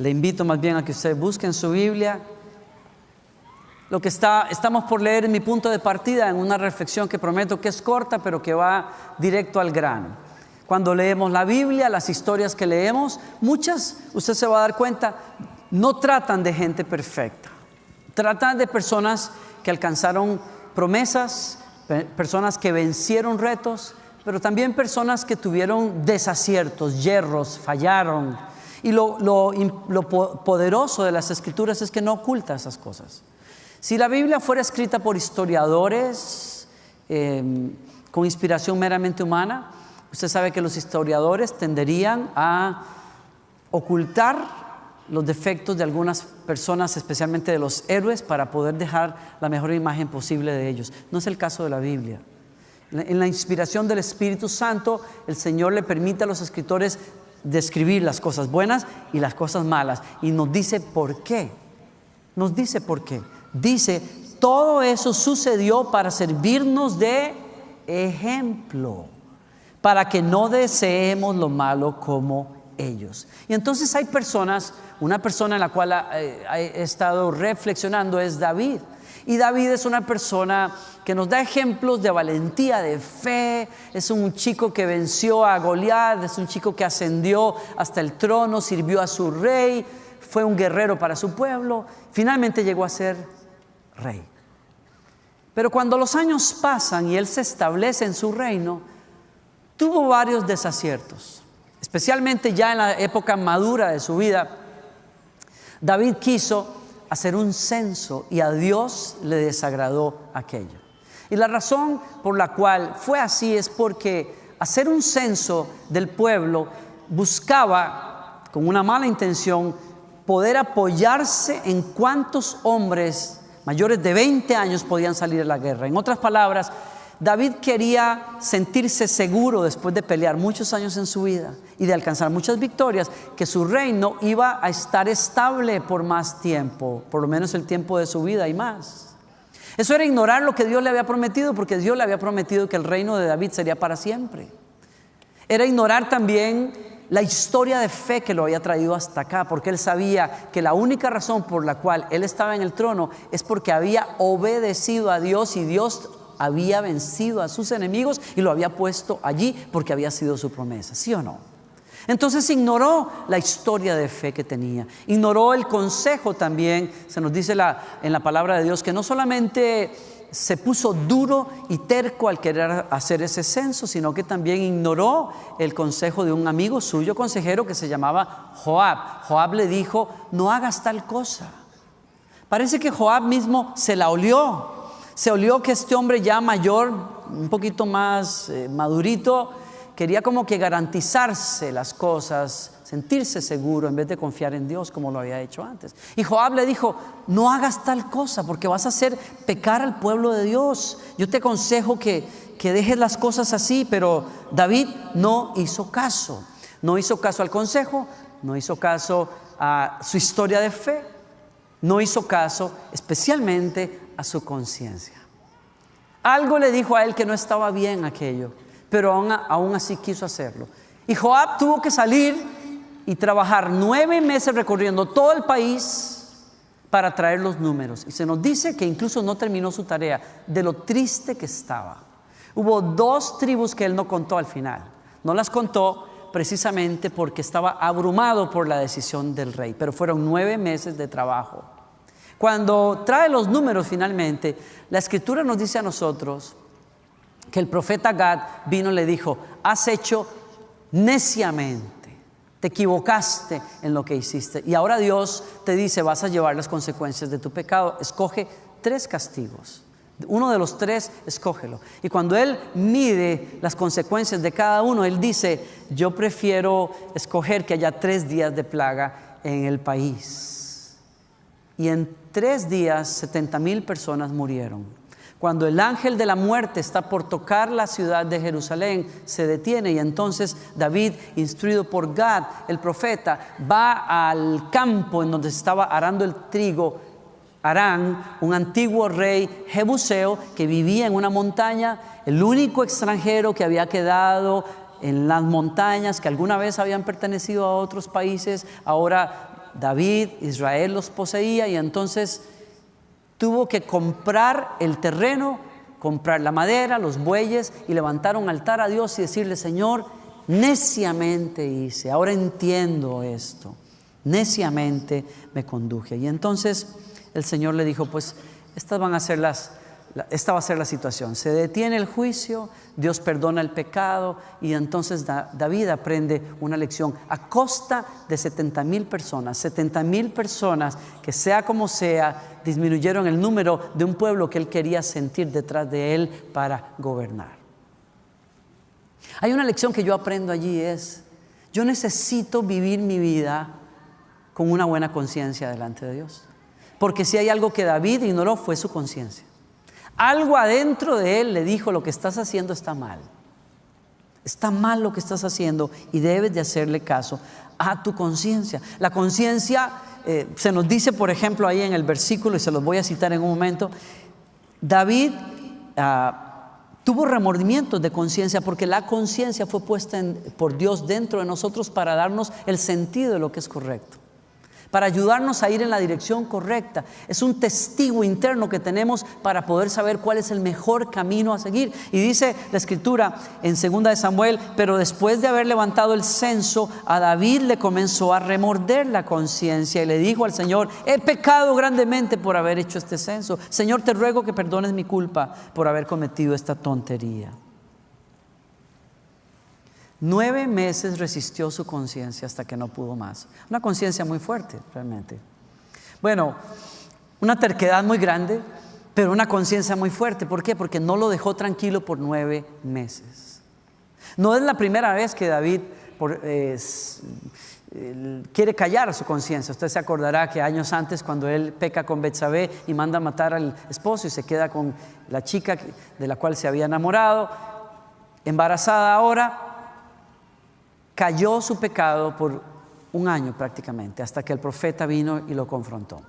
Le invito más bien a que usted busque en su Biblia lo que estamos por leer en mi punto de partida, en una reflexión que prometo que es corta, pero que va directo al grano. Cuando leemos la Biblia, las historias que leemos, muchas, usted se va a dar cuenta, no tratan de gente perfecta. Tratan de personas que alcanzaron promesas, personas que vencieron retos, pero también personas que tuvieron desaciertos, yerros, fallaron. Y lo poderoso de las Escrituras es que no oculta esas cosas. Si la Biblia fuera escrita por historiadores con inspiración meramente humana, usted sabe que los historiadores tenderían a ocultar los defectos de algunas personas, especialmente de los héroes, para poder dejar la mejor imagen posible de ellos. No es el caso de la Biblia. En la inspiración del Espíritu Santo, el Señor le permite a los escritores describir las cosas buenas y las cosas malas. Y nos dice por qué. Nos dice por qué. Dice, todo eso sucedió para servirnos de ejemplo, para que no deseemos lo malo como ellos. Y entonces hay personas, una persona en la cual he estado reflexionando es David. Y David es una persona que nos da ejemplos de valentía, de fe. Es un chico que venció a Goliat, es un chico que ascendió hasta el trono, sirvió a su rey, fue un guerrero para su pueblo, finalmente llegó a ser rey. Pero cuando los años pasan y él se establece en su reino, tuvo varios desaciertos, especialmente ya en la época madura de su vida. David quiso hacer un censo y a Dios le desagradó aquello. Y la razón por la cual fue así es porque hacer un censo del pueblo buscaba, con una mala intención, poder apoyarse en cuántos hombres mayores de 20 años podían salir a la guerra. En otras palabras, David quería sentirse seguro después de pelear muchos años en su vida y de alcanzar muchas victorias, que su reino iba a estar estable por más tiempo, por lo menos el tiempo de su vida y más. Eso era ignorar lo que Dios le había prometido, porque Dios le había prometido que el reino de David sería para siempre. Era ignorar también la historia de fe que lo había traído hasta acá, porque él sabía que la única razón por la cual él estaba en el trono es porque había obedecido a Dios, y Dios había vencido a sus enemigos y lo había puesto allí porque había sido su promesa, ¿sí o no? Entonces ignoró la historia de fe que tenía, ignoró el consejo también. Se nos dice en la palabra de Dios que no solamente se puso duro y terco al querer hacer ese censo, sino que también ignoró el consejo de un amigo suyo, consejero, que se llamaba Joab. Joab le dijo, no hagas tal cosa. Parece que Joab mismo se la olió. Se olió que este hombre ya mayor, un poquito más madurito, quería como que garantizarse las cosas, sentirse seguro en vez de confiar en Dios como lo había hecho antes. Y Joab le dijo, no hagas tal cosa porque vas a hacer pecar al pueblo de Dios. Yo te aconsejo que dejes las cosas así. Pero David no hizo caso. No hizo caso al consejo, no hizo caso a su historia de fe, no hizo caso especialmente a su conciencia. Algo le dijo a él que no estaba bien aquello, pero aún así quiso hacerlo. Y Joab tuvo que salir y trabajar 9 meses recorriendo todo el país para traer los números. Y se nos dice que incluso no terminó su tarea de lo triste que estaba. Hubo 2 tribus que él no contó al final. No las contó precisamente porque estaba abrumado por la decisión del rey, pero fueron 9 meses de trabajo. Cuando trae los números finalmente, la Escritura nos dice a nosotros que el profeta Gad vino y le dijo, has hecho neciamente, te equivocaste en lo que hiciste, y ahora Dios te dice, vas a llevar las consecuencias de tu pecado. Escoge 3 castigos, uno de los 3 escógelo. Y cuando él mide las consecuencias de cada uno, él dice, yo prefiero escoger que haya 3 días de plaga en el país. Y en 3 días 70,000 personas murieron. Cuando el ángel de la muerte está por tocar la ciudad de Jerusalén, se detiene, y entonces David, instruido por Gad, el profeta, va al campo en donde estaba arando el trigo Arán, un antiguo rey jebuseo que vivía en una montaña, el único extranjero que había quedado en las montañas, que alguna vez habían pertenecido a otros países, ahora David, Israel los poseía y entonces tuvo que comprar el terreno, comprar la madera, los bueyes y levantar un altar a Dios y decirle: Señor, neciamente hice, ahora entiendo esto, neciamente me conduje. Y entonces el Señor le dijo: pues esta va a ser la situación. Se detiene el juicio, Dios perdona el pecado y entonces David aprende una lección a costa de 70,000 personas. 70,000 personas que, sea como sea, disminuyeron el número de un pueblo que él quería sentir detrás de él para gobernar. Hay una lección que yo aprendo allí: yo necesito vivir mi vida con una buena conciencia delante de Dios. Porque si hay algo que David ignoró, fue su conciencia. Algo adentro de él le dijo: lo que estás haciendo está mal. Está mal lo que estás haciendo y debes de hacerle caso a tu conciencia. La conciencia, se nos dice, por ejemplo, ahí en el versículo, y se los voy a citar en un momento, David tuvo remordimientos de conciencia porque la conciencia fue puesta por Dios dentro de nosotros para darnos el sentido de lo que es correcto, para ayudarnos a ir en la dirección correcta. Es un testigo interno que tenemos para poder saber cuál es el mejor camino a seguir. Y dice la Escritura en 2 de Samuel: pero después de haber levantado el censo, a David le comenzó a remorder la conciencia y le dijo al Señor: he pecado grandemente por haber hecho este censo. Señor, te ruego que perdones mi culpa por haber cometido esta tontería. 9 meses resistió su conciencia hasta que no pudo más. Una conciencia muy fuerte, realmente. Bueno, una terquedad muy grande, pero una conciencia muy fuerte. ¿Por qué? Porque no lo dejó tranquilo por 9 meses. No es la primera vez que David quiere callar a su conciencia. Usted se acordará que años antes, cuando él peca con Betsabé y manda a matar al esposo y se queda con la chica de la cual se había enamorado, embarazada ahora, cayó su pecado por 1 año prácticamente, hasta que el profeta vino y lo confrontó.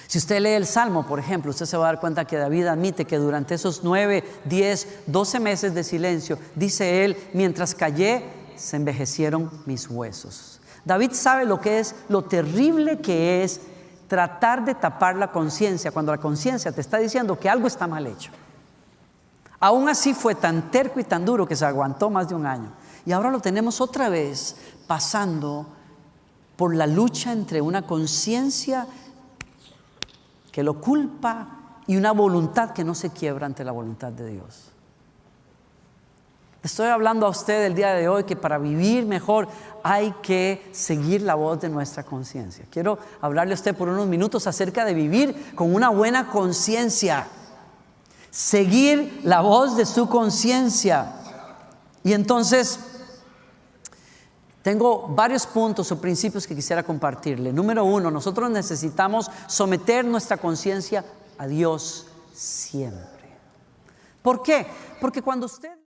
Si usted lee el Salmo, por ejemplo, usted se va a dar cuenta que David admite que durante esos 9, 10, 12 meses de silencio, dice él: mientras callé, se envejecieron mis huesos. David sabe lo terrible que es tratar de tapar la conciencia cuando la conciencia te está diciendo que algo está mal hecho. Aún así fue tan terco y tan duro que se aguantó más de 1 año. Y ahora lo tenemos otra vez pasando por la lucha entre una conciencia que lo culpa y una voluntad que no se quiebra ante la voluntad de Dios. Estoy hablando a usted el día de hoy que para vivir mejor hay que seguir la voz de nuestra conciencia. Quiero hablarle a usted por unos minutos acerca de vivir con una buena conciencia. Seguir la voz de su conciencia. Y entonces tengo varios puntos o principios que quisiera compartirle. Número 1, nosotros necesitamos someter nuestra conciencia a Dios siempre. ¿Por qué? Porque cuando usted